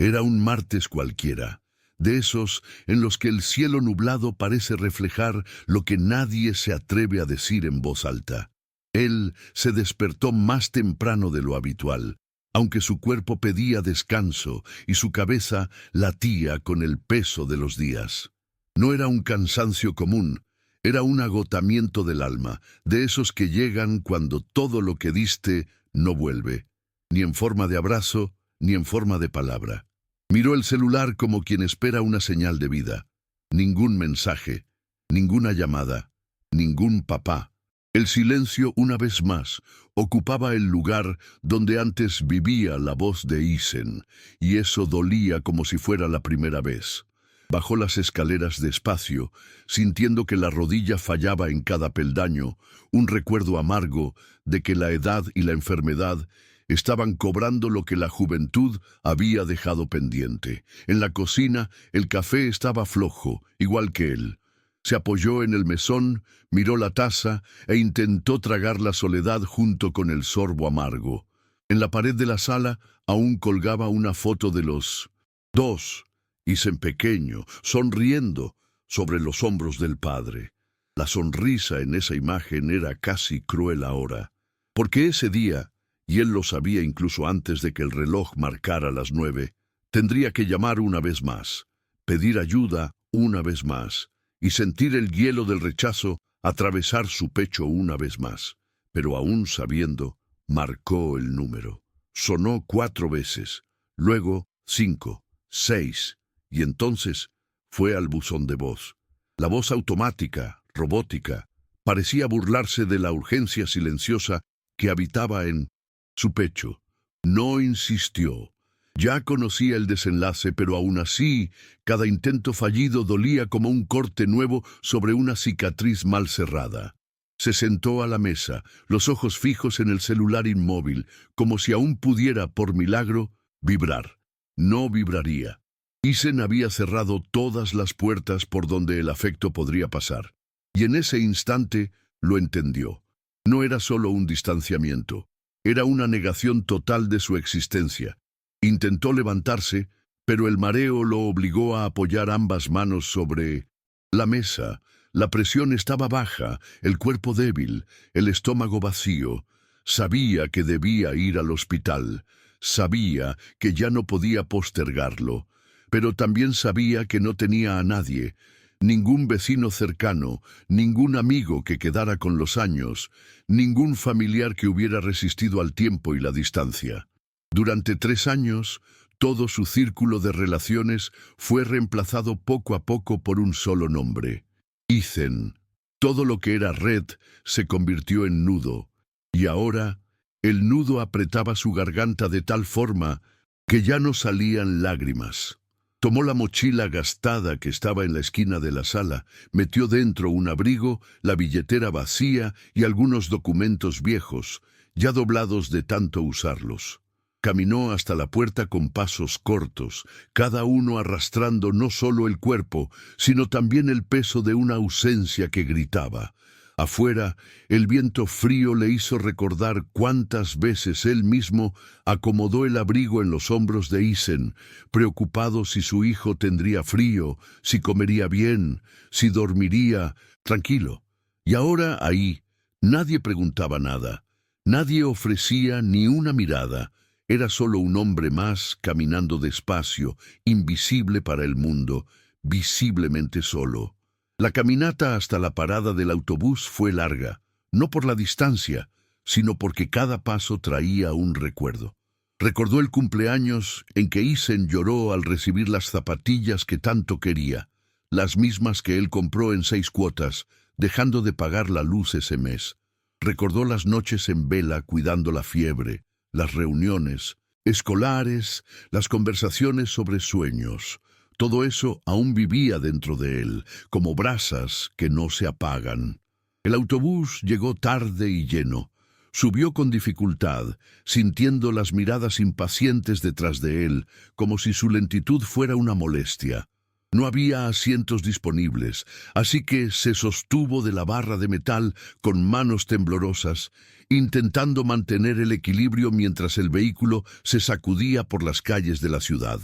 Era un martes cualquiera, de esos en los que el cielo nublado parece reflejar lo que nadie se atreve a decir en voz alta. Él se despertó más temprano de lo habitual, aunque su cuerpo pedía descanso y su cabeza latía con el peso de los días. No era un cansancio común, era un agotamiento del alma, de esos que llegan cuando todo lo que diste no vuelve, ni en forma de abrazo, ni en forma de palabra. Miró el celular como quien espera una señal de vida. Ningún mensaje, ninguna llamada, ningún papá. El silencio, una vez más, ocupaba el lugar donde antes vivía la voz de Isen, y eso dolía como si fuera la primera vez. Bajó las escaleras despacio, sintiendo que la rodilla fallaba en cada peldaño, un recuerdo amargo de que la edad y la enfermedad estaban cobrando lo que la juventud había dejado pendiente. En la cocina, el café estaba flojo, igual que él. Se apoyó en el mesón, miró la taza e intentó tragar la soledad junto con el sorbo amargo. En la pared de la sala aún colgaba una foto de los dos, Isen pequeño, sonriendo sobre los hombros del padre. La sonrisa en esa imagen era casi cruel ahora, porque ese día, y él lo sabía incluso antes de que el reloj marcara las 9, tendría que llamar una vez más, pedir ayuda una vez más, y sentir el hielo del rechazo atravesar su pecho una vez más. Pero aún sabiendo, marcó el número. Sonó 4 veces, luego 5, 6, y entonces fue al buzón de voz. La voz automática, robótica, parecía burlarse de la urgencia silenciosa que habitaba en su pecho. No insistió. Ya conocía el desenlace, pero aún así, cada intento fallido dolía como un corte nuevo sobre una cicatriz mal cerrada. Se sentó a la mesa, los ojos fijos en el celular inmóvil, como si aún pudiera, por milagro, vibrar. No vibraría. Isen había cerrado todas las puertas por donde el afecto podría pasar. Y en ese instante lo entendió. No era solo un distanciamiento. Era una negación total de su existencia. Intentó levantarse, pero el mareo lo obligó a apoyar ambas manos sobre la mesa. La presión estaba baja, el cuerpo débil, el estómago vacío. Sabía que debía ir al hospital. Sabía que ya no podía postergarlo. Pero también sabía que no tenía a nadie, ningún vecino cercano, ningún amigo que quedara con los años, ningún familiar que hubiera resistido al tiempo y la distancia. Durante 3 años, todo su círculo de relaciones fue reemplazado poco a poco por un solo nombre: Isen. Todo lo que era red se convirtió en nudo, y ahora el nudo apretaba su garganta de tal forma que ya no salían lágrimas. Tomó la mochila gastada que estaba en la esquina de la sala, metió dentro un abrigo, la billetera vacía y algunos documentos viejos, ya doblados de tanto usarlos. Caminó hasta la puerta con pasos cortos, cada uno arrastrando no solo el cuerpo, sino también el peso de una ausencia que gritaba. Afuera, el viento frío le hizo recordar cuántas veces él mismo acomodó el abrigo en los hombros de Isen, preocupado si su hijo tendría frío, si comería bien, si dormiría tranquilo. Y ahora ahí, nadie preguntaba nada, nadie ofrecía ni una mirada. Era solo un hombre más caminando despacio, invisible para el mundo, visiblemente solo. La caminata hasta la parada del autobús fue larga, no por la distancia, sino porque cada paso traía un recuerdo. Recordó el cumpleaños en que Isen lloró al recibir las zapatillas que tanto quería, las mismas que él compró en 6 cuotas, dejando de pagar la luz ese mes. Recordó las noches en vela cuidando la fiebre, las reuniones escolares, las conversaciones sobre sueños. Todo eso aún vivía dentro de él, como brasas que no se apagan. El autobús llegó tarde y lleno. Subió con dificultad, sintiendo las miradas impacientes detrás de él, como si su lentitud fuera una molestia. No había asientos disponibles, así que se sostuvo de la barra de metal con manos temblorosas, intentando mantener el equilibrio mientras el vehículo se sacudía por las calles de la ciudad.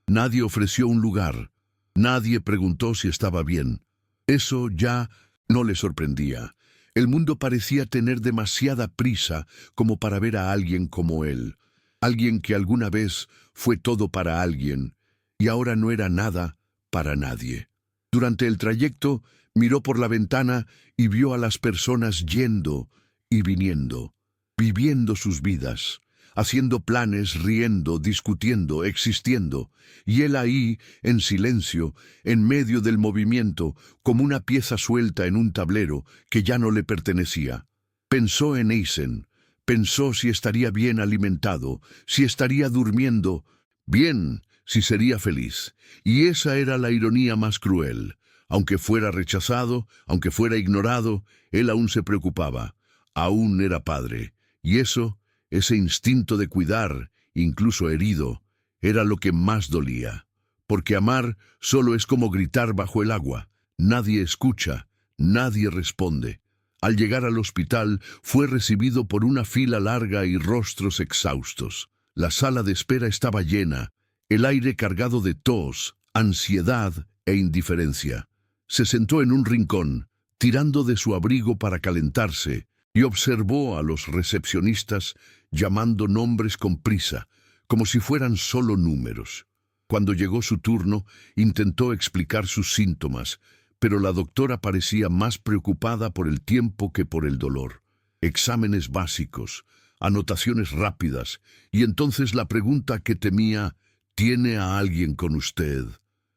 Nadie ofreció un lugar. Nadie preguntó si estaba bien. Eso ya no le sorprendía. El mundo parecía tener demasiada prisa como para ver a alguien como él. Alguien que alguna vez fue todo para alguien y ahora no era nada para nadie. Durante el trayecto, miró por la ventana y vio a las personas yendo y viniendo, viviendo sus vidas, haciendo planes, riendo, discutiendo, existiendo, y él ahí, en silencio, en medio del movimiento, como una pieza suelta en un tablero que ya no le pertenecía. Pensó en Eisen, pensó si estaría bien alimentado, si estaría durmiendo bien, si sería feliz. Y esa era la ironía más cruel. Aunque fuera rechazado, aunque fuera ignorado, él aún se preocupaba. Aún era padre. Y eso, ese instinto de cuidar, incluso herido, era lo que más dolía. Porque amar solo es como gritar bajo el agua. Nadie escucha, nadie responde. Al llegar al hospital, fue recibido por una fila larga y rostros exhaustos. La sala de espera estaba llena, el aire cargado de tos, ansiedad e indiferencia. Se sentó en un rincón, tirando de su abrigo para calentarse, y observó a los recepcionistas llamando nombres con prisa, como si fueran solo números. Cuando llegó su turno, intentó explicar sus síntomas, pero la doctora parecía más preocupada por el tiempo que por el dolor. Exámenes básicos, anotaciones rápidas, y entonces la pregunta que temía: ¿tiene a alguien con usted?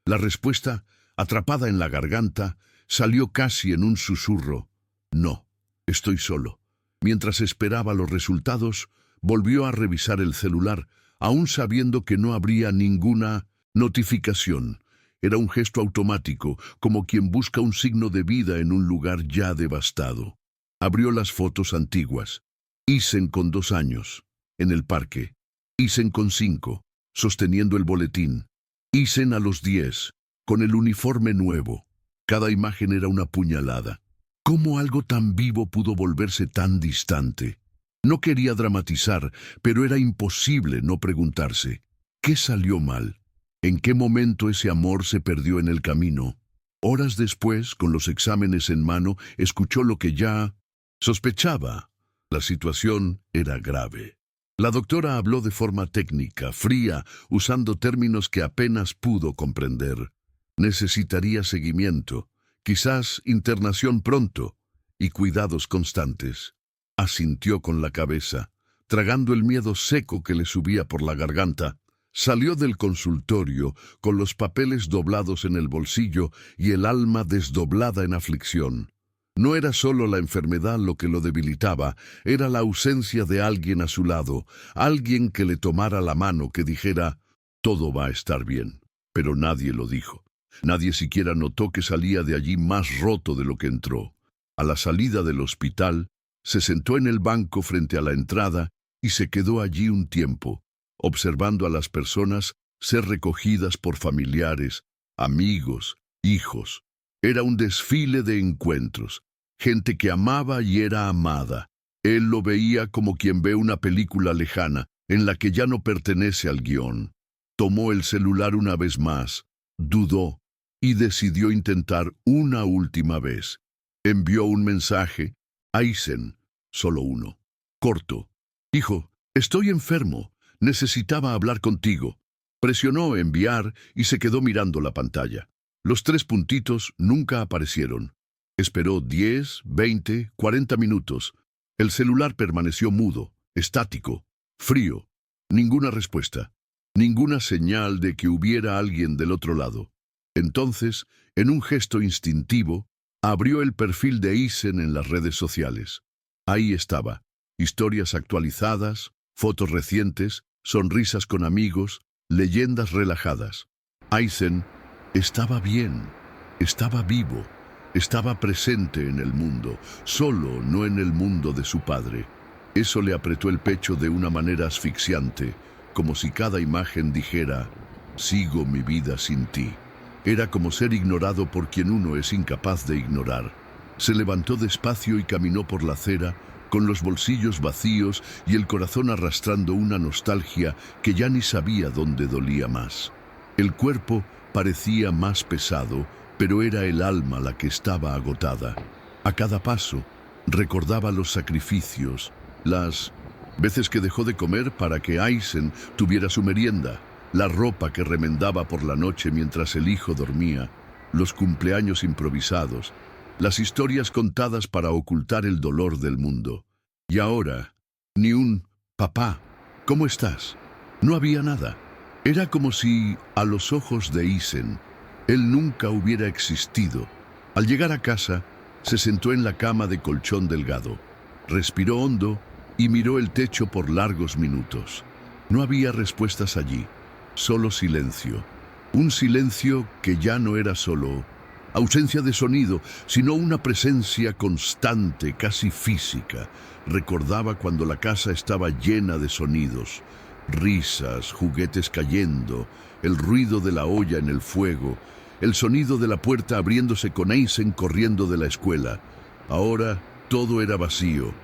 La respuesta, atrapada en la garganta, salió casi en un susurro: no, estoy solo. Mientras esperaba los resultados, volvió a revisar el celular, aún sabiendo que no habría ninguna notificación. Era un gesto automático, como quien busca un signo de vida en un lugar ya devastado. Abrió las fotos antiguas. Eisen con 2 años, en el parque. Eisen con 5, sosteniendo el boletín. Eisen a los 10, con el uniforme nuevo. Cada imagen era una puñalada. ¿Cómo algo tan vivo pudo volverse tan distante? No quería dramatizar, pero era imposible no preguntarse: ¿qué salió mal? ¿En qué momento ese amor se perdió en el camino? Horas después, con los exámenes en mano, escuchó lo que ya sospechaba. La situación era grave. La doctora habló de forma técnica, fría, usando términos que apenas pudo comprender. Necesitaría seguimiento, quizás internación pronto, y cuidados constantes. Asintió con la cabeza, tragando el miedo seco que le subía por la garganta. Salió del consultorio con los papeles doblados en el bolsillo y el alma desdoblada en aflicción. No era solo la enfermedad lo que lo debilitaba, era la ausencia de alguien a su lado, alguien que le tomara la mano, que dijera: todo va a estar bien. Pero nadie lo dijo. Nadie siquiera notó que salía de allí más roto de lo que entró. A la salida del hospital, se sentó en el banco frente a la entrada y se quedó allí un tiempo, observando a las personas ser recogidas por familiares, amigos, hijos. Era un desfile de encuentros, gente que amaba y era amada. Él lo veía como quien ve una película lejana, en la que ya no pertenece al guión. Tomó el celular una vez más, dudó y decidió intentar una última vez. Envió un mensaje a Eisen, solo uno, corto: hijo, estoy enfermo. Necesitaba hablar contigo. Presionó enviar y se quedó mirando la pantalla. Los 3 puntitos nunca aparecieron. Esperó 10, 20, 40 minutos. El celular permaneció mudo, estático, frío. Ninguna respuesta. Ninguna señal de que hubiera alguien del otro lado. Entonces, en un gesto instintivo, abrió el perfil de Eisen en las redes sociales. Ahí estaba. Historias actualizadas, fotos recientes, sonrisas con amigos, leyendas relajadas. Eisen estaba bien, estaba vivo, estaba presente en el mundo, solo no en el mundo de su padre. Eso le apretó el pecho de una manera asfixiante, como si cada imagen dijera: sigo mi vida sin ti. Era como ser ignorado por quien uno es incapaz de ignorar. Se levantó despacio y caminó por la acera, con los bolsillos vacíos y el corazón arrastrando una nostalgia que ya ni sabía dónde dolía más. El cuerpo parecía más pesado, pero era el alma la que estaba agotada. A cada paso, recordaba los sacrificios, las veces que dejó de comer para que Aizen tuviera su merienda, la ropa que remendaba por la noche mientras el hijo dormía, los cumpleaños improvisados, las historias contadas para ocultar el dolor del mundo. Y ahora, ni un «papá, ¿cómo estás?». No había nada. Era como si, a los ojos de Aizen, él nunca hubiera existido. Al llegar a casa, se sentó en la cama de colchón delgado, respiró hondo y miró el techo por largos minutos. No había respuestas allí, solo silencio. Un silencio que ya no era solo ausencia de sonido, sino una presencia constante, casi física. Recordaba cuando la casa estaba llena de sonidos, risas, juguetes cayendo, el ruido de la olla en el fuego, el sonido de la puerta abriéndose con Aizen corriendo de la escuela. Ahora todo era vacío,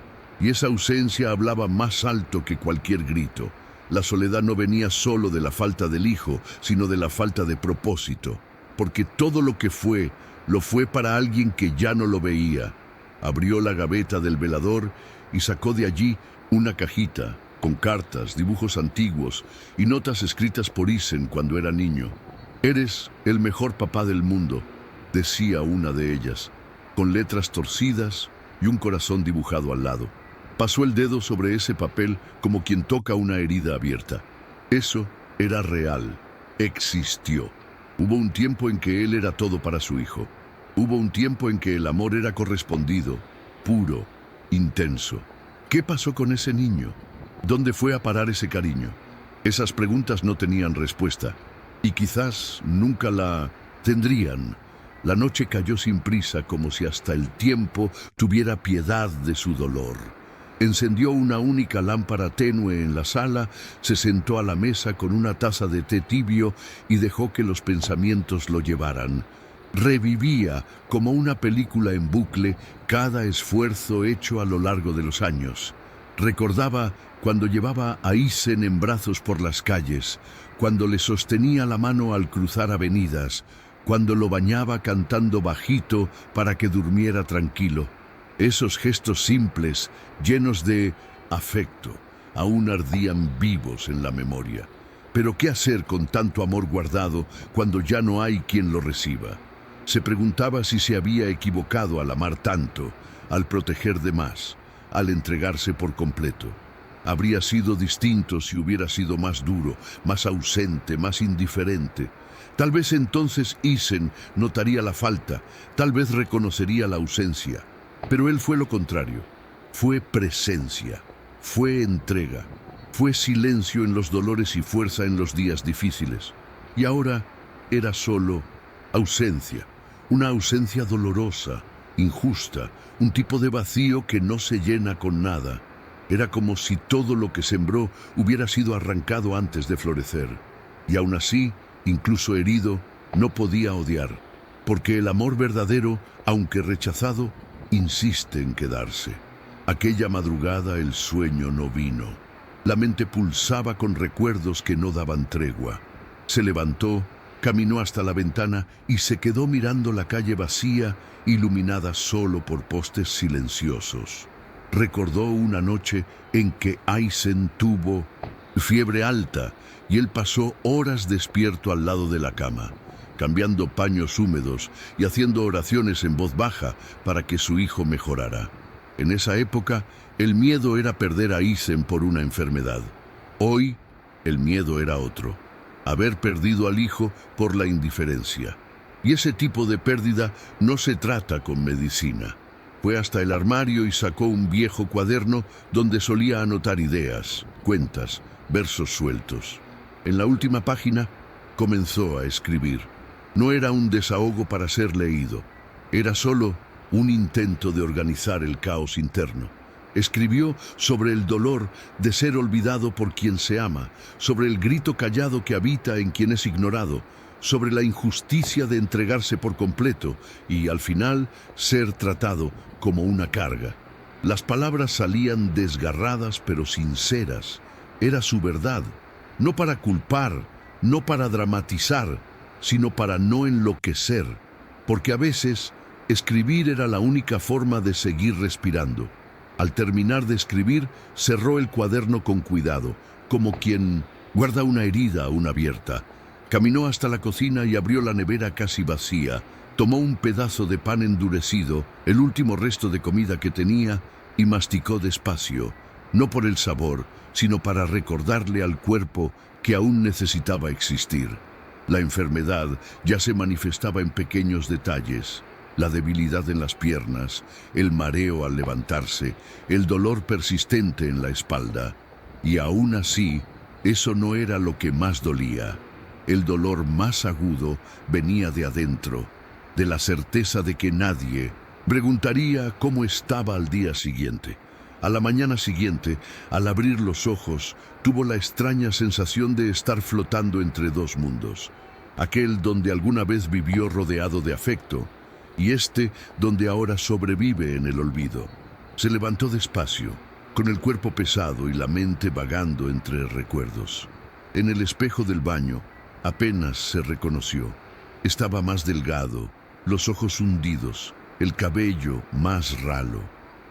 y esa ausencia hablaba más alto que cualquier grito. La soledad no venía solo de la falta del hijo, sino de la falta de propósito, porque todo lo que fue, lo fue para alguien que ya no lo veía. Abrió la gaveta del velador y sacó de allí una cajita con cartas, dibujos antiguos y notas escritas por Aizen cuando era niño. «Eres el mejor papá del mundo», decía una de ellas, con letras torcidas y un corazón dibujado al lado. Pasó el dedo sobre ese papel como quien toca una herida abierta. Eso era real, existió. Hubo un tiempo en que él era todo para su hijo. Hubo un tiempo en que el amor era correspondido, puro, intenso. ¿Qué pasó con ese niño? ¿Dónde fue a parar ese cariño? Esas preguntas no tenían respuesta, y quizás nunca la tendrían. La noche cayó sin prisa, como si hasta el tiempo tuviera piedad de su dolor. Encendió una única lámpara tenue en la sala, se sentó a la mesa con una taza de té tibio y dejó que los pensamientos lo llevaran. Revivía, como una película en bucle, cada esfuerzo hecho a lo largo de los años. Recordaba cuando llevaba a Aizen en brazos por las calles, cuando le sostenía la mano al cruzar avenidas, cuando lo bañaba cantando bajito para que durmiera tranquilo. Esos gestos simples, llenos de afecto, aún ardían vivos en la memoria. Pero ¿qué hacer con tanto amor guardado cuando ya no hay quien lo reciba? Se preguntaba si se había equivocado al amar tanto, al proteger de más, al entregarse por completo. Habría sido distinto si hubiera sido más duro, más ausente, más indiferente. Tal vez entonces Aizen notaría la falta, tal vez reconocería la ausencia. Pero él fue lo contrario. Fue presencia, fue entrega, fue silencio en los dolores y fuerza en los días difíciles. Y ahora era solo ausencia, una ausencia dolorosa, injusta, un tipo de vacío que no se llena con nada. Era como si todo lo que sembró hubiera sido arrancado antes de florecer. Y aún así, incluso herido, no podía odiar, porque el amor verdadero, aunque rechazado, insiste en quedarse. Aquella madrugada el sueño no vino. La mente pulsaba con recuerdos que no daban tregua. Se levantó, caminó hasta la ventana y se quedó mirando la calle vacía, iluminada solo por postes silenciosos. Recordó una noche en que Aizen tuvo fiebre alta y él pasó horas despierto al lado de la cama, cambiando paños húmedos y haciendo oraciones en voz baja para que su hijo mejorara. En esa época, el miedo era perder a Aizen por una enfermedad. Hoy, el miedo era otro: haber perdido al hijo por la indiferencia. Y ese tipo de pérdida no se trata con medicina. Fue hasta el armario y sacó un viejo cuaderno donde solía anotar ideas, cuentas, versos sueltos. En la última página comenzó a escribir. No era un desahogo para ser leído, era solo un intento de organizar el caos interno. Escribió sobre el dolor de ser olvidado por quien se ama, sobre el grito callado que habita en quien es ignorado, sobre la injusticia de entregarse por completo y, al final, ser tratado como una carga. Las palabras salían desgarradas pero sinceras. Era su verdad, no para culpar, no para dramatizar, sino para no enloquecer, porque a veces escribir era la única forma de seguir respirando. Al terminar de escribir, cerró el cuaderno con cuidado, como quien guarda una herida aún abierta. Caminó hasta la cocina y abrió la nevera casi vacía. Tomó un pedazo de pan endurecido, el último resto de comida que tenía, y masticó despacio, no por el sabor, sino para recordarle al cuerpo que aún necesitaba existir. La enfermedad ya se manifestaba en pequeños detalles: la debilidad en las piernas, el mareo al levantarse, el dolor persistente en la espalda. Y aún así, eso no era lo que más dolía. El dolor más agudo venía de adentro, de la certeza de que nadie preguntaría cómo estaba al día siguiente. A la mañana siguiente, al abrir los ojos, tuvo la extraña sensación de estar flotando entre dos mundos: aquel donde alguna vez vivió rodeado de afecto, y este donde ahora sobrevive en el olvido. Se levantó despacio, con el cuerpo pesado y la mente vagando entre recuerdos. En el espejo del baño, apenas se reconoció. Estaba más delgado, los ojos hundidos, el cabello más ralo.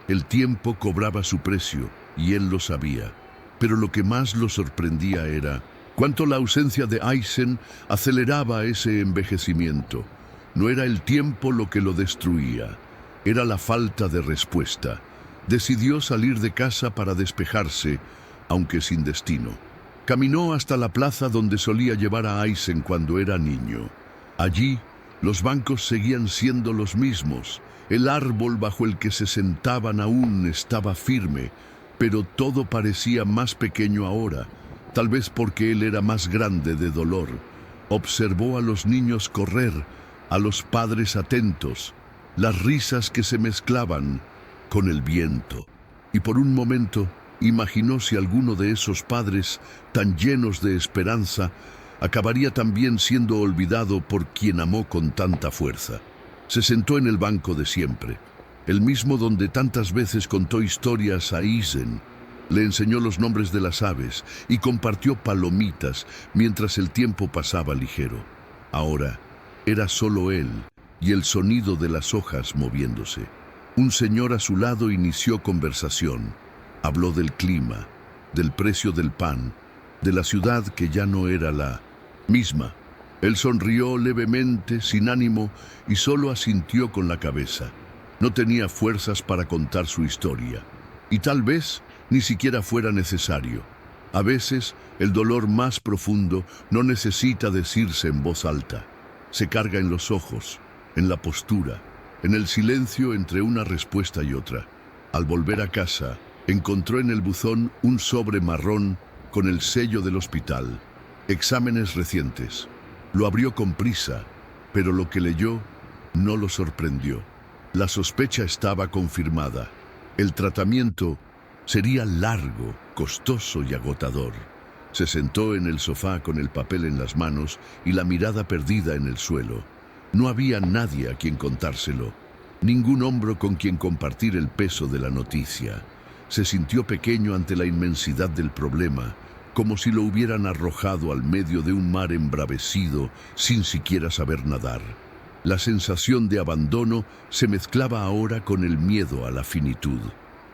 El tiempo cobraba su precio, y él lo sabía. Pero lo que más lo sorprendía era cuánto la ausencia de Aizen aceleraba ese envejecimiento. No era el tiempo lo que lo destruía, era la falta de respuesta. Decidió salir de casa para despejarse, aunque sin destino. Caminó hasta la plaza donde solía llevar a Aizen cuando era niño. Allí, los bancos seguían siendo los mismos. El árbol bajo el que se sentaban aún estaba firme, pero todo parecía más pequeño ahora, tal vez porque él era más grande de dolor. Observó a los niños correr, a los padres atentos, las risas que se mezclaban con el viento. Y por un momento imaginó si alguno de esos padres, tan llenos de esperanza, acabaría también siendo olvidado por quien amó con tanta fuerza. Se sentó en el banco de siempre, el mismo donde tantas veces contó historias a Aizen. Le enseñó los nombres de las aves y compartió palomitas mientras el tiempo pasaba ligero. Ahora era solo él y el sonido de las hojas moviéndose. Un señor a su lado inició conversación. Habló del clima, del precio del pan, de la ciudad que ya no era la misma. Él sonrió levemente, sin ánimo, y solo asintió con la cabeza. No tenía fuerzas para contar su historia, y tal vez ni siquiera fuera necesario. A veces, el dolor más profundo no necesita decirse en voz alta. Se carga en los ojos, en la postura, en el silencio entre una respuesta y otra. Al volver a casa, encontró en el buzón un sobre marrón con el sello del hospital. Exámenes recientes. Lo abrió con prisa, pero lo que leyó no lo sorprendió. La sospecha estaba confirmada. El tratamiento sería largo, costoso y agotador. Se sentó en el sofá con el papel en las manos y la mirada perdida en el suelo. No había nadie a quien contárselo, ningún hombro con quien compartir el peso de la noticia. Se sintió pequeño ante la inmensidad del problema, como si lo hubieran arrojado al medio de un mar embravecido sin siquiera saber nadar. La sensación de abandono se mezclaba ahora con el miedo a la finitud.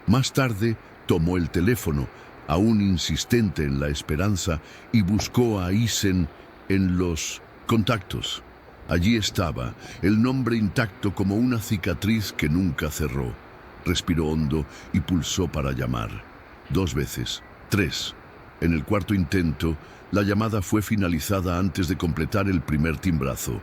Más tarde tomó el teléfono, aún insistente en la esperanza, y buscó a Aizen en los contactos. Allí estaba, el nombre intacto como una cicatriz que nunca cerró. Respiró hondo y pulsó para llamar. 2 veces, 3. En el cuarto intento, la llamada fue finalizada antes de completar el primer timbrazo.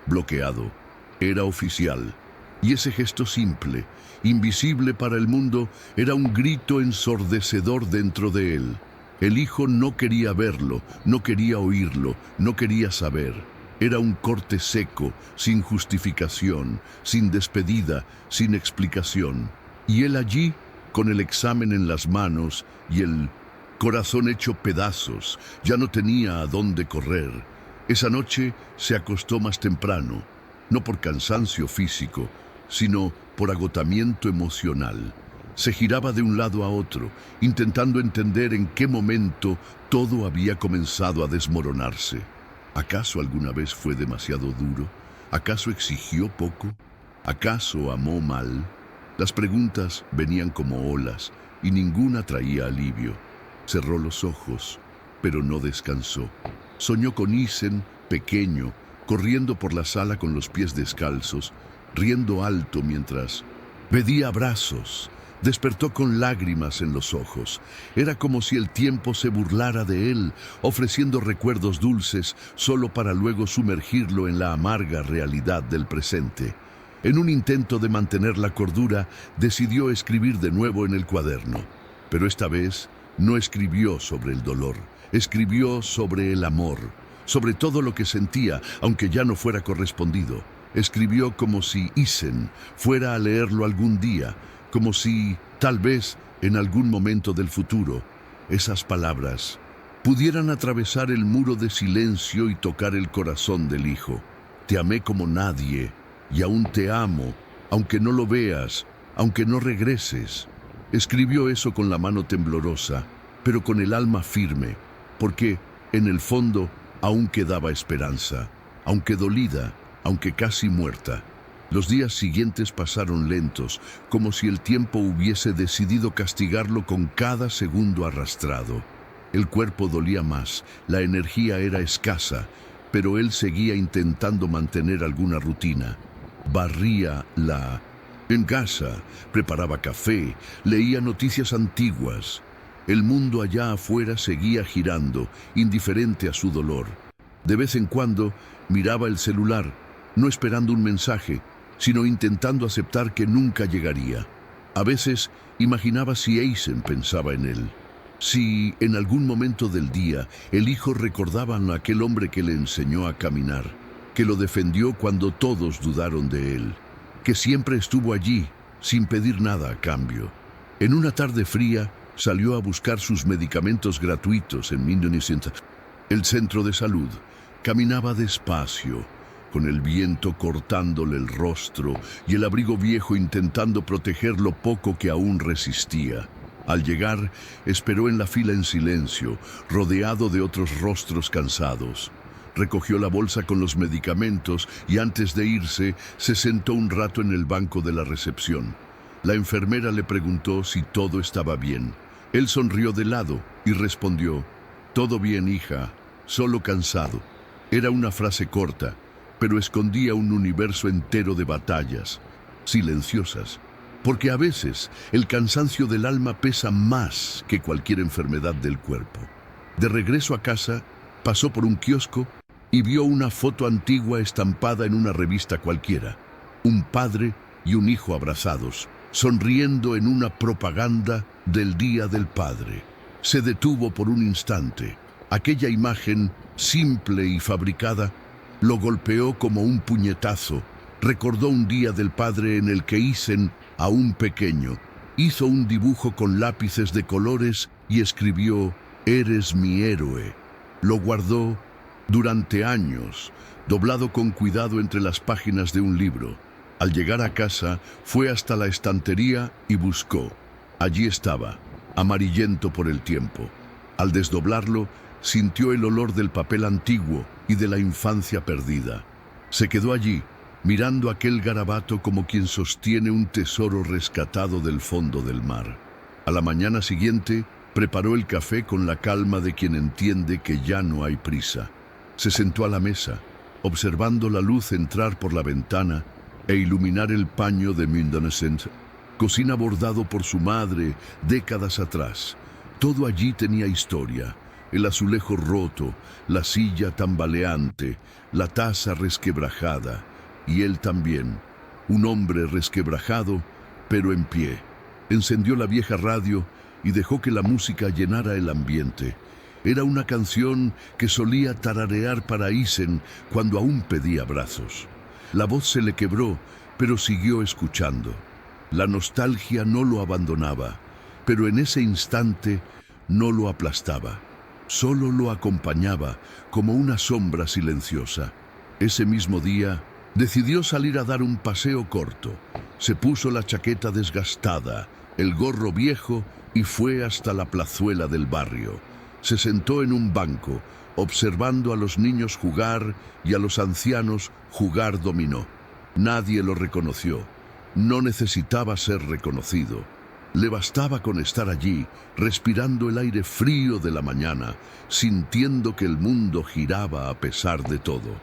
Bloqueado. Era oficial. Y ese gesto simple, invisible para el mundo, era un grito ensordecedor dentro de él. El hijo no quería verlo, no quería oírlo, no quería saber. Era un corte seco, sin justificación, sin despedida, sin explicación. Y él allí, con el examen en las manos y el corazón hecho pedazos, ya no tenía a dónde correr. Esa noche se acostó más temprano, no por cansancio físico, sino por agotamiento emocional. Se giraba de un lado a otro, intentando entender en qué momento todo había comenzado a desmoronarse. ¿Acaso alguna vez fue demasiado duro? ¿Acaso exigió poco? ¿Acaso amó mal? Las preguntas venían como olas y ninguna traía alivio. Cerró los ojos, pero no descansó. Soñó con Isen, pequeño, corriendo por la sala con los pies descalzos, riendo alto mientras pedía abrazos. Despertó con lágrimas en los ojos. Era como si el tiempo se burlara de él, ofreciendo recuerdos dulces solo para luego sumergirlo en la amarga realidad del presente. En un intento de mantener la cordura, decidió escribir de nuevo en el cuaderno. Pero esta vez no escribió sobre el dolor, escribió sobre el amor, sobre todo lo que sentía, aunque ya no fuera correspondido. Escribió como si Isen fuera a leerlo algún día, como si, tal vez, en algún momento del futuro, esas palabras pudieran atravesar el muro de silencio y tocar el corazón del hijo. Te amé como nadie, y aún te amo, aunque no lo veas, aunque no regreses. Escribió eso con la mano temblorosa, pero con el alma firme, porque, en el fondo, aún quedaba esperanza, aunque dolida, aunque casi muerta. Los días siguientes pasaron lentos, como si el tiempo hubiese decidido castigarlo con cada segundo arrastrado. El cuerpo dolía más, la energía era escasa, pero él seguía intentando mantener alguna rutina. Barría en casa, preparaba café, leía noticias antiguas. El mundo allá afuera seguía girando, indiferente a su dolor. De vez en cuando miraba el celular, no esperando un mensaje, sino intentando aceptar que nunca llegaría. A veces imaginaba si Eisen pensaba en él, si en algún momento del día el hijo recordaba a aquel hombre que le enseñó a caminar, que lo defendió cuando todos dudaron de él, que siempre estuvo allí sin pedir nada a cambio. En una tarde fría salió a buscar sus medicamentos gratuitos en Mindonisienta, el centro de salud. Caminaba despacio, con el viento cortándole el rostro y el abrigo viejo intentando proteger lo poco que aún resistía. Al llegar, esperó en la fila en silencio, rodeado de otros rostros cansados. Recogió la bolsa con los medicamentos y antes de irse, se sentó un rato en el banco de la recepción. La enfermera le preguntó si todo estaba bien. Él sonrió de lado y respondió: «Todo bien, hija, solo cansado». Era una frase corta, pero escondía un universo entero de batallas, silenciosas, porque a veces el cansancio del alma pesa más que cualquier enfermedad del cuerpo. De regreso a casa, pasó por un kiosco y vio una foto antigua estampada en una revista cualquiera. Un padre y un hijo abrazados, sonriendo en una propaganda del Día del Padre. Se detuvo por un instante. Aquella imagen, simple y fabricada, lo golpeó como un puñetazo. Recordó un Día del Padre en el que Isen, aún pequeño, hizo un dibujo con lápices de colores y escribió: «Eres mi héroe». Lo guardó durante años, doblado con cuidado entre las páginas de un libro. Al llegar a casa, fue hasta la estantería y buscó. Allí estaba, amarillento por el tiempo. Al desdoblarlo, sintió el olor del papel antiguo y de la infancia perdida. Se quedó allí, mirando aquel garabato como quien sostiene un tesoro rescatado del fondo del mar. A la mañana siguiente, preparó el café con la calma de quien entiende que ya no hay prisa. Se sentó a la mesa, observando la luz entrar por la ventana e iluminar el paño de Mindonesienta, cocina bordado por su madre décadas atrás. Todo allí tenía historia: el azulejo roto, la silla tambaleante, la taza resquebrajada, y él también, un hombre resquebrajado, pero en pie. Encendió la vieja radio y dejó que la música llenara el ambiente. Era una canción que solía tararear para Isen cuando aún pedía abrazos. La voz se le quebró, pero siguió escuchando. La nostalgia no lo abandonaba, pero en ese instante no lo aplastaba. Solo lo acompañaba como una sombra silenciosa. Ese mismo día, decidió salir a dar un paseo corto. Se puso la chaqueta desgastada, el gorro viejo y fue hasta la plazuela del barrio. Se sentó en un banco, observando a los niños jugar y a los ancianos jugar dominó. Nadie lo reconoció. No necesitaba ser reconocido. Le bastaba con estar allí, respirando el aire frío de la mañana, sintiendo que el mundo giraba a pesar de todo.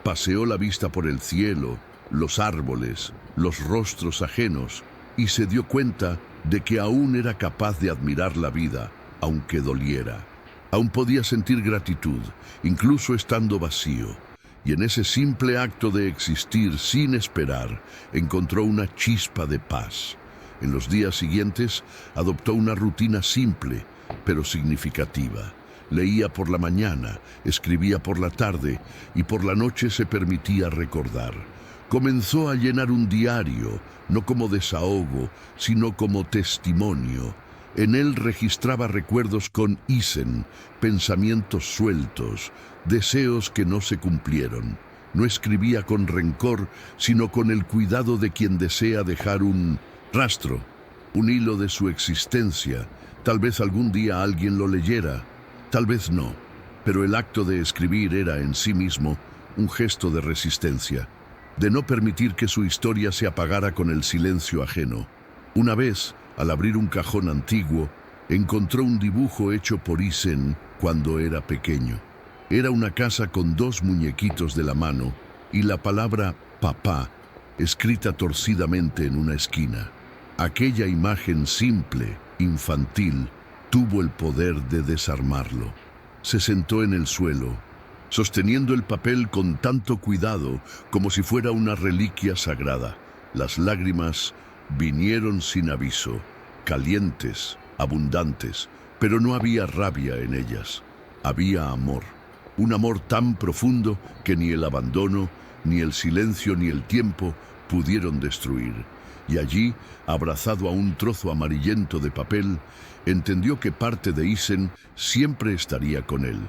Paseó la vista por el cielo, los árboles, los rostros ajenos, y se dio cuenta de que aún era capaz de admirar la vida, aunque doliera. Aún podía sentir gratitud, incluso estando vacío. Y en ese simple acto de existir sin esperar, encontró una chispa de paz. En los días siguientes, adoptó una rutina simple, pero significativa. Leía por la mañana, escribía por la tarde y por la noche se permitía recordar. Comenzó a llenar un diario, no como desahogo, sino como testimonio. En él registraba recuerdos con Isen, pensamientos sueltos, deseos que no se cumplieron. No escribía con rencor, sino con el cuidado de quien desea dejar un rastro, un hilo de su existencia. Tal vez algún día alguien lo leyera, tal vez no, pero el acto de escribir era en sí mismo un gesto de resistencia, de no permitir que su historia se apagara con el silencio ajeno. Una vez, al abrir un cajón antiguo, encontró un dibujo hecho por Isen cuando era pequeño. Era una casa con dos muñequitos de la mano y la palabra papá escrita torcidamente en una esquina. Aquella imagen simple, infantil, tuvo el poder de desarmarlo. Se sentó en el suelo, sosteniendo el papel con tanto cuidado como si fuera una reliquia sagrada. Las lágrimas vinieron sin aviso, calientes, abundantes, pero no había rabia en ellas. Había amor, un amor tan profundo que ni el abandono, ni el silencio, ni el tiempo pudieron destruir. Y allí, abrazado a un trozo amarillento de papel, entendió que parte de Isen siempre estaría con él,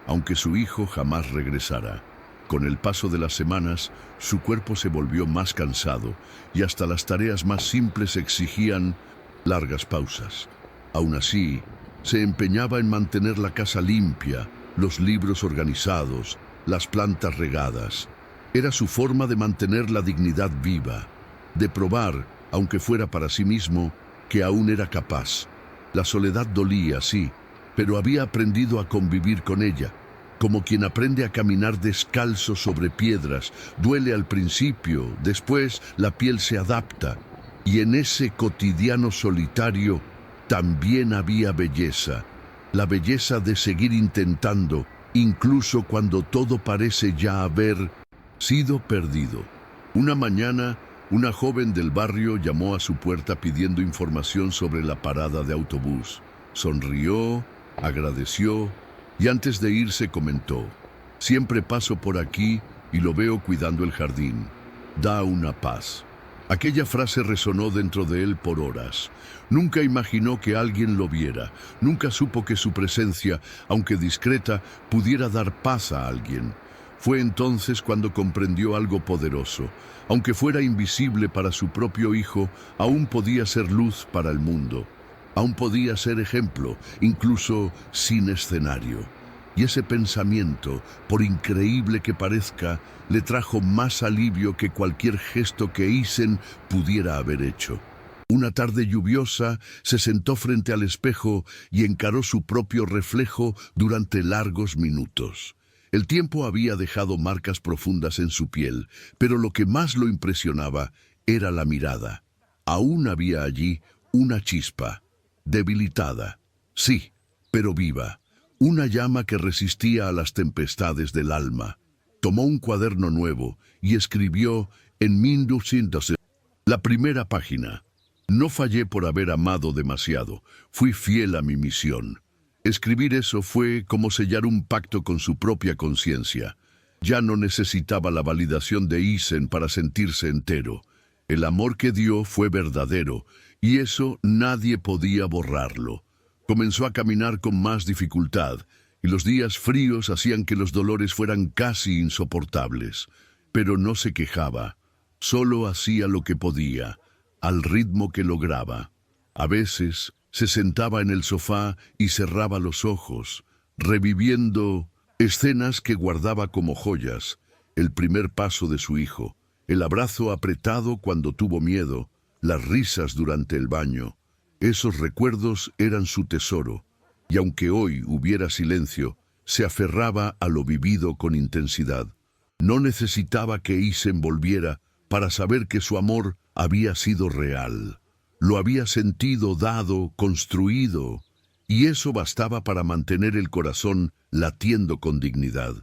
aunque su hijo jamás regresara. Con el paso de las semanas, su cuerpo se volvió más cansado y hasta las tareas más simples exigían largas pausas. Aún así, se empeñaba en mantener la casa limpia, los libros organizados, las plantas regadas. Era su forma de mantener la dignidad viva, de probar, aunque fuera para sí mismo, que aún era capaz. La soledad dolía, sí, pero había aprendido a convivir con ella. Como quien aprende a caminar descalzo sobre piedras, duele al principio, después la piel se adapta. Y en ese cotidiano solitario también había belleza, la belleza de seguir intentando, incluso cuando todo parece ya haber sido perdido. Una mañana, una joven del barrio llamó a su puerta pidiendo información sobre la parada de autobús. Sonrió, agradeció y antes de irse comentó: siempre paso por aquí y lo veo cuidando el jardín. Da una paz. Aquella frase resonó dentro de él por horas. Nunca imaginó que alguien lo viera. Nunca supo que su presencia, aunque discreta, pudiera dar paz a alguien. Fue entonces cuando comprendió algo poderoso. Aunque fuera invisible para su propio hijo, aún podía ser luz para el mundo. Aún podía ser ejemplo, incluso sin escenario. Y ese pensamiento, por increíble que parezca, le trajo más alivio que cualquier gesto que Isen pudiera haber hecho. Una tarde lluviosa, se sentó frente al espejo y encaró su propio reflejo durante largos minutos. El tiempo había dejado marcas profundas en su piel, pero lo que más lo impresionaba era la mirada. Aún había allí una chispa, debilitada, sí, pero viva. Una llama que resistía a las tempestades del alma. Tomó un cuaderno nuevo y escribió en 1900 la primera página. No fallé por haber amado demasiado, fui fiel a mi misión. Escribir eso fue como sellar un pacto con su propia conciencia. Ya no necesitaba la validación de Isen para sentirse entero. El amor que dio fue verdadero, y eso nadie podía borrarlo. Comenzó a caminar con más dificultad, y los días fríos hacían que los dolores fueran casi insoportables. Pero no se quejaba, solo hacía lo que podía, al ritmo que lograba. A veces se sentaba en el sofá y cerraba los ojos, reviviendo escenas que guardaba como joyas: el primer paso de su hijo, el abrazo apretado cuando tuvo miedo, las risas durante el baño. Esos recuerdos eran su tesoro, y aunque hoy hubiera silencio, se aferraba a lo vivido con intensidad. No necesitaba que Isen volviera para saber que su amor había sido real. Lo había sentido, dado, construido, y eso bastaba para mantener el corazón latiendo con dignidad.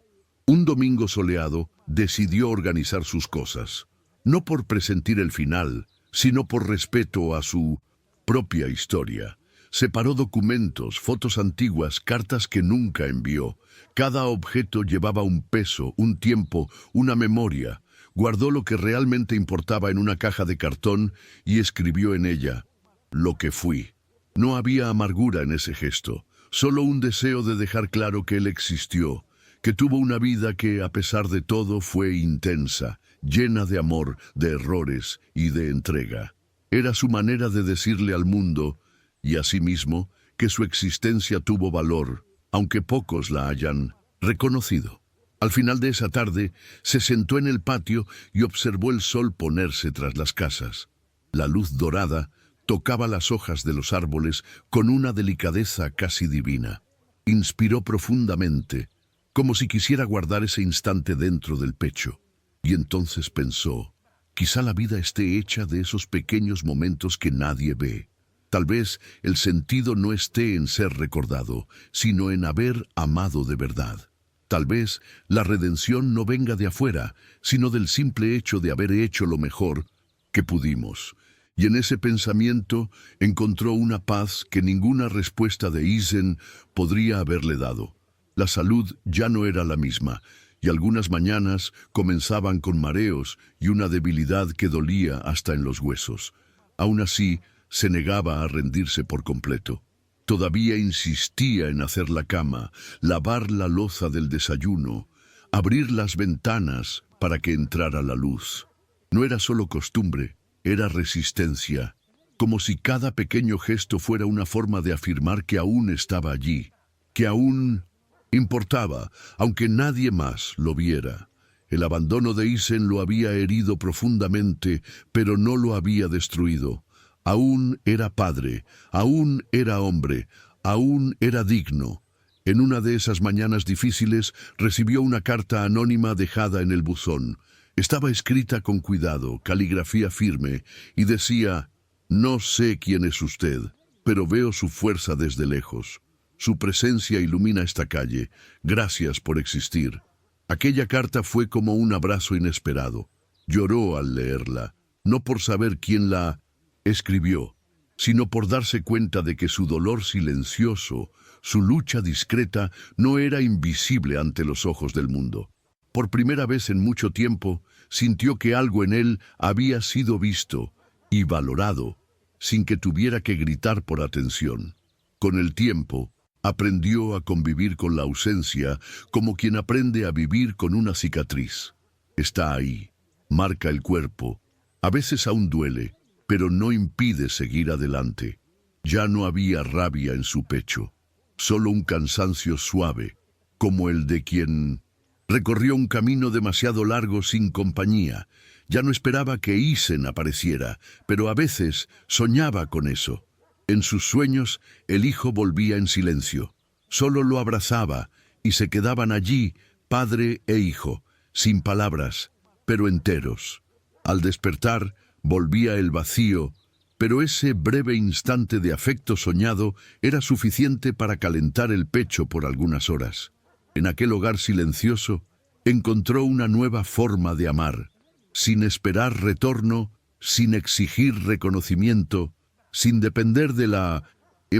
Un domingo soleado decidió organizar sus cosas, no por presentir el final, sino por respeto a su propia historia. Separó documentos, fotos antiguas, cartas que nunca envió. Cada objeto llevaba un peso, un tiempo, una memoria. Guardó lo que realmente importaba en una caja de cartón y escribió en ella: lo que fui. No había amargura en ese gesto, solo un deseo de dejar claro que él existió, que tuvo una vida que, a pesar de todo, fue intensa, llena de amor, de errores y de entrega. Era su manera de decirle al mundo, y a sí mismo, que su existencia tuvo valor, aunque pocos la hayan reconocido. Al final de esa tarde, se sentó en el patio y observó el sol ponerse tras las casas. La luz dorada tocaba las hojas de los árboles con una delicadeza casi divina. Inspiró profundamente, como si quisiera guardar ese instante dentro del pecho. Y entonces pensó: quizá la vida esté hecha de esos pequeños momentos que nadie ve. Tal vez el sentido no esté en ser recordado, sino en haber amado de verdad. Tal vez la redención no venga de afuera, sino del simple hecho de haber hecho lo mejor que pudimos. Y en ese pensamiento encontró una paz que ninguna respuesta de Isen podría haberle dado. La salud ya no era la misma, y algunas mañanas comenzaban con mareos y una debilidad que dolía hasta en los huesos. Aún así, se negaba a rendirse por completo. Todavía insistía en hacer la cama, lavar la loza del desayuno, abrir las ventanas para que entrara la luz. No era solo costumbre, era resistencia, como si cada pequeño gesto fuera una forma de afirmar que aún estaba allí, que aún importaba, aunque nadie más lo viera. El abandono de Isen lo había herido profundamente, pero no lo había destruido. Aún era padre, aún era hombre, aún era digno. En una de esas mañanas difíciles recibió una carta anónima dejada en el buzón. Estaba escrita con cuidado, caligrafía firme, y decía: no sé quién es usted, pero veo su fuerza desde lejos. Su presencia ilumina esta calle. Gracias por existir. Aquella carta fue como un abrazo inesperado. Lloró al leerla, no por saber quién la escribió, sino por darse cuenta de que su dolor silencioso, su lucha discreta, no era invisible ante los ojos del mundo. Por primera vez en mucho tiempo, sintió que algo en él había sido visto y valorado, sin que tuviera que gritar por atención. Con el tiempo, aprendió a convivir con la ausencia como quien aprende a vivir con una cicatriz. Está ahí, marca el cuerpo, a veces aún duele, pero no impide seguir adelante. Ya no había rabia en su pecho, solo un cansancio suave, como el de quien recorrió un camino demasiado largo sin compañía. Ya no esperaba que Isen apareciera, pero a veces soñaba con eso. En sus sueños, el hijo volvía en silencio. Solo lo abrazaba y se quedaban allí, padre e hijo, sin palabras, pero enteros. Al despertar, volvía el vacío, pero ese breve instante de afecto soñado era suficiente para calentar el pecho por algunas horas. En aquel hogar silencioso, encontró una nueva forma de amar, sin esperar retorno, sin exigir reconocimiento, sin depender de la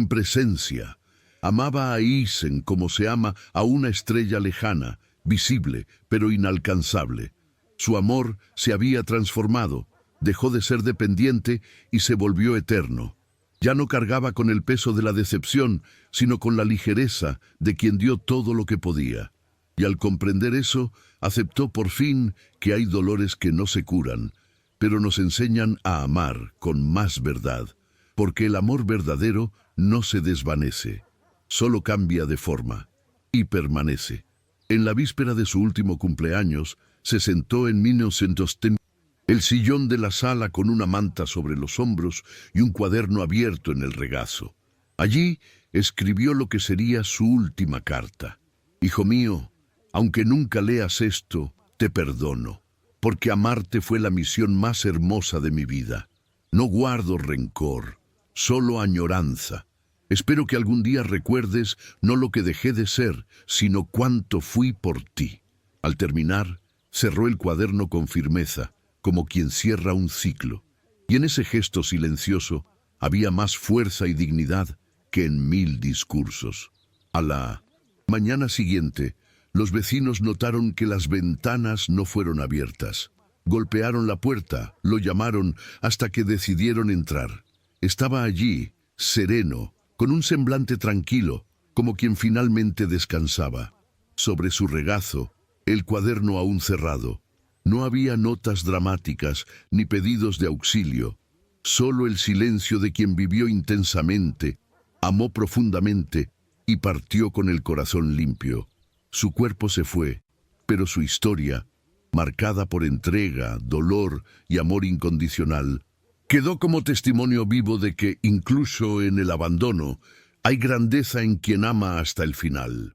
presencia. Amaba a Isen como se ama a una estrella lejana, visible, pero inalcanzable. Su amor se había transformado, dejó de ser dependiente y se volvió eterno. Ya no cargaba con el peso de la decepción, sino con la ligereza de quien dio todo lo que podía. Y al comprender eso, aceptó por fin que hay dolores que no se curan, pero nos enseñan a amar con más verdad, porque el amor verdadero no se desvanece, solo cambia de forma. y permanece. En la víspera de su último cumpleaños, se sentó en 1910 el sillón de la sala con una manta sobre los hombros y un cuaderno abierto en el regazo. Allí escribió lo que sería su última carta. Hijo mío, aunque nunca leas esto, te perdono, porque amarte fue la misión más hermosa de mi vida. No guardo rencor, solo añoranza. Espero que algún día recuerdes no lo que dejé de ser, sino cuánto fui por ti. Al terminar, cerró el cuaderno con firmeza, como quien cierra un ciclo, y en ese gesto silencioso había más fuerza y dignidad que en 1000 discursos. A la mañana siguiente, los vecinos notaron que las ventanas no fueron abiertas. Golpearon la puerta, lo llamaron hasta que decidieron entrar. Estaba allí, sereno, con un semblante tranquilo, como quien finalmente descansaba. Sobre su regazo, el cuaderno aún cerrado. No había notas dramáticas ni pedidos de auxilio, solo el silencio de quien vivió intensamente, amó profundamente y partió con el corazón limpio. Su cuerpo se fue, pero su historia, marcada por entrega, dolor y amor incondicional, quedó como testimonio vivo de que, incluso en el abandono, hay grandeza en quien ama hasta el final.